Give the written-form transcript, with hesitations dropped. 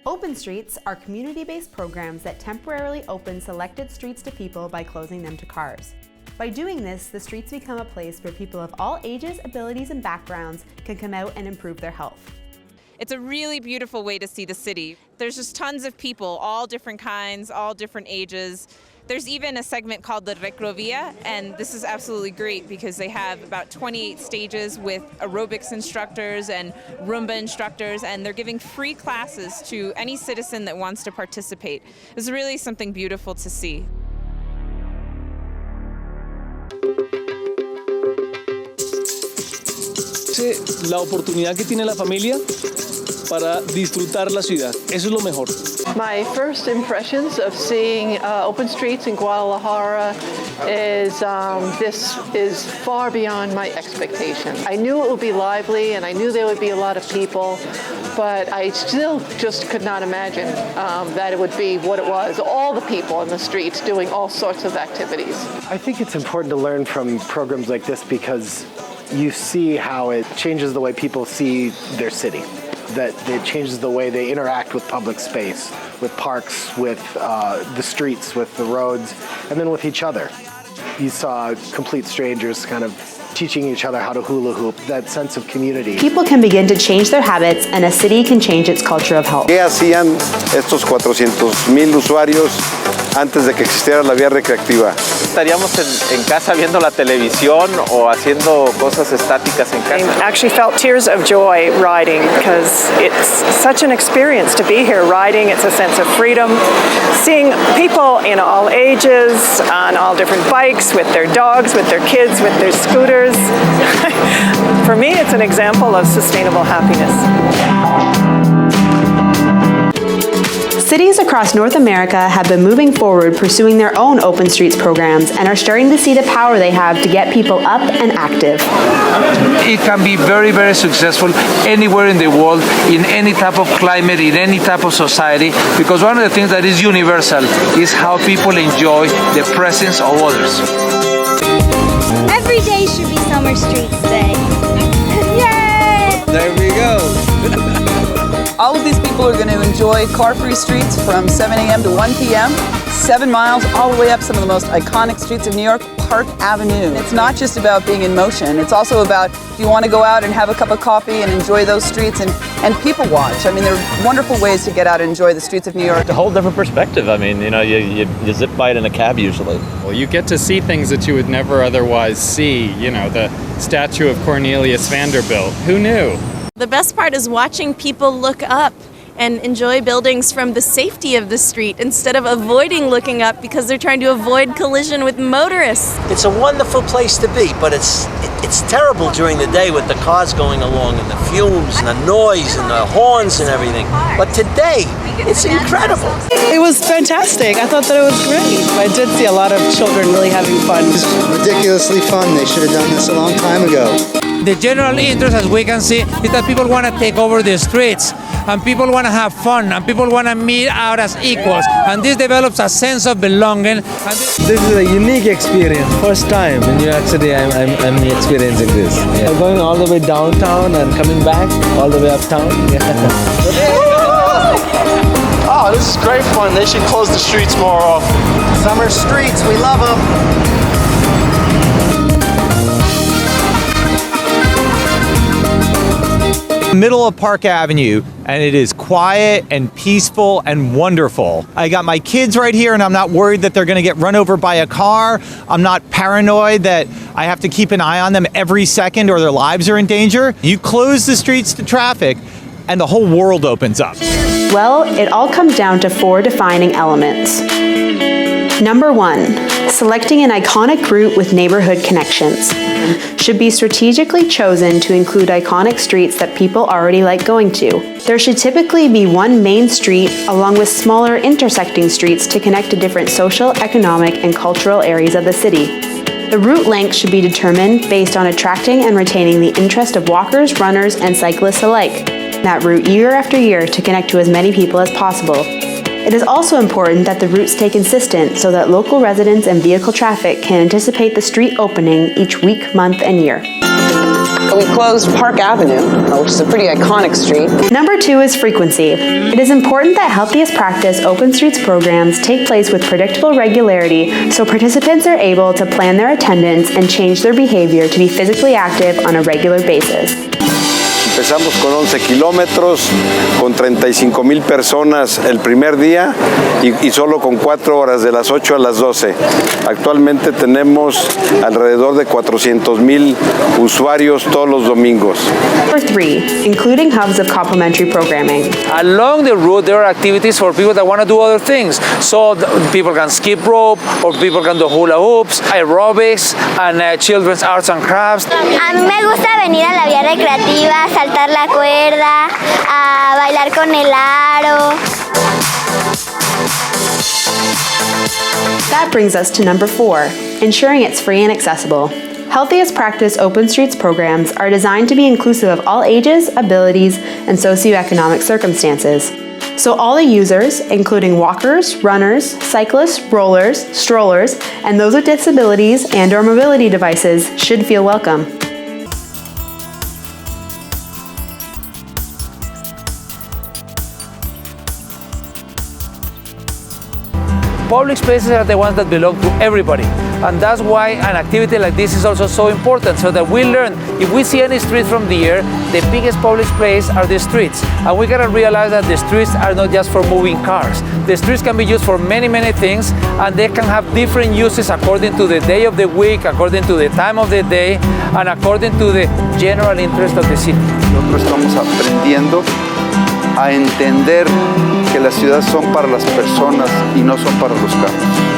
Open streets are community-based programs that temporarily open selected streets to people by closing them to cars. By doing this, the streets become a place where people of all ages, abilities, and backgrounds can come out and improve their health. It's a really beautiful way to see the city. There's just tons of people, all different kinds, all different ages. There's even a segment called the Ciclovias, and this is absolutely great because they have about 28 stages with aerobics instructors and Roomba instructors, and they're giving free classes to any citizen that wants to participate. It's really something beautiful to see. La oportunidad que tiene la familia para disfrutar la ciudad. Eso es lo mejor. My first impressions of seeing open streets in Guadalajara is this is far beyond my expectation. I knew it would be lively and I knew there would be a lot of people, but I still just could not imagine that it would be what it was, all the people in the streets doing all sorts of activities. I think it's important to learn from programs like this because you see how it changes the way people see their city. That it changes the way they interact with public space, with parks, with the streets, with the roads, and then with each other. You saw complete strangers kind of teaching each other how to hula hoop, that sense of community. People can begin to change their habits, and a city can change its culture of health. ¿Qué hacían estos 400,000 usuarios antes de que existiera la vía recreativa? Estaríamos en casa viendo la televisión o haciendo cosas estáticas en casa. I actually felt tears of joy riding because it's such an experience to be here riding. It's a sense of freedom. Seeing people in all ages, on all different bikes, with their dogs, with their kids, with their scooters. For me, it's an example of sustainable happiness. Cities across North America have been moving forward pursuing their own open streets programs and are starting to see the power they have to get people up and active. It can be very, very successful anywhere in the world, in any type of climate, in any type of society, because one of the things that is universal is how people enjoy the presence of others. Every day should be Summer Streets Day. Yay! There we go. All of these people are going to enjoy car-free streets from 7 a.m. to 1 p.m., 7 miles all the way up some of the most iconic streets of New York, Park Avenue. It's not just about being in motion. It's also about if you want to go out and have a cup of coffee and enjoy those streets and people watch. I mean, there are wonderful ways to get out and enjoy the streets of New York. A whole different perspective. I mean, you know, you zip by it in a cab usually. Well, you get to see things that you would never otherwise see. You know, the statue of Cornelius Vanderbilt. Who knew? The best part is watching people look up and enjoy buildings from the safety of the street instead of avoiding looking up because they're trying to avoid collision with motorists. It's a wonderful place to be, but it's terrible during the day with the cars going along and the fumes and the noise and the horns and everything. But today, it's incredible. It was fantastic. I thought that it was great. I did see a lot of children really having fun. It's ridiculously fun. They should have done this a long time ago. The general interest, as we can see, is that people want to take over the streets, and people want to have fun, and people want to meet out as equals, and this develops a sense of belonging. This is a unique experience. First time in New York City, I'm experiencing this. Yeah. I'm going all the way downtown and coming back all the way uptown. Oh, this is great fun. They should close the streets more often. Summer streets, we love them. Middle of Park Avenue, and it is quiet and peaceful and wonderful. I got my kids right here and I'm not worried that they're gonna get run over by a car. I'm not paranoid that I have to keep an eye on them every second or their lives are in danger. You close the streets to traffic and the whole world opens up. Well, it all comes down to 4 defining elements. Number 1, selecting an iconic route with neighborhood connections. Should be strategically chosen to include iconic streets that people already like going to. There should typically be one main street along with smaller intersecting streets to connect to different social, economic, and cultural areas of the city. The route length should be determined based on attracting and retaining the interest of walkers, runners, and cyclists alike. That route year after year to connect to as many people as possible. It is also important that the route stay consistent so that local residents and vehicle traffic can anticipate the street opening each week, month, and year. we closed Park Avenue, which is a pretty iconic street. Number 2 is frequency. It is important that Healthiest Practice Open Streets programs take place with predictable regularity so participants are able to plan their attendance and change their behavior to be physically active on a regular basis. Empezamos con 11 kilómetros, con 35,000 personas el primer día y solo con 4 horas, de las 8 a las 12. Actualmente tenemos alrededor de 400,000 usuarios todos los domingos. Number 3, including hubs of complementary programming. Along the route, there are activities for people that want to do other things. So people can skip rope, or people can do hula hoops, aerobics, and children's arts and crafts. A mí me gusta venir a la vía recreativa, saltar la cuerda, a bailar con el aro. That brings us to number 4, ensuring it's free and accessible. Healthiest Practice Open Streets programs are designed to be inclusive of all ages, abilities, and socioeconomic circumstances. So all the users, including walkers, runners, cyclists, rollers, strollers, and those with disabilities and/or mobility devices should feel welcome. Public spaces are the ones that belong to everybody. And that's why an activity like this is also so important, so that we learn, if we see any street from the air, the biggest public space are the streets. And we gotta realize that the streets are not just for moving cars. The streets can be used for many, many things, and they can have different uses according to the day of the week, according to the time of the day, and according to the general interest of the city. Nosotros estamos aprendiendo a entender que las ciudades son para las personas y no son para los carros.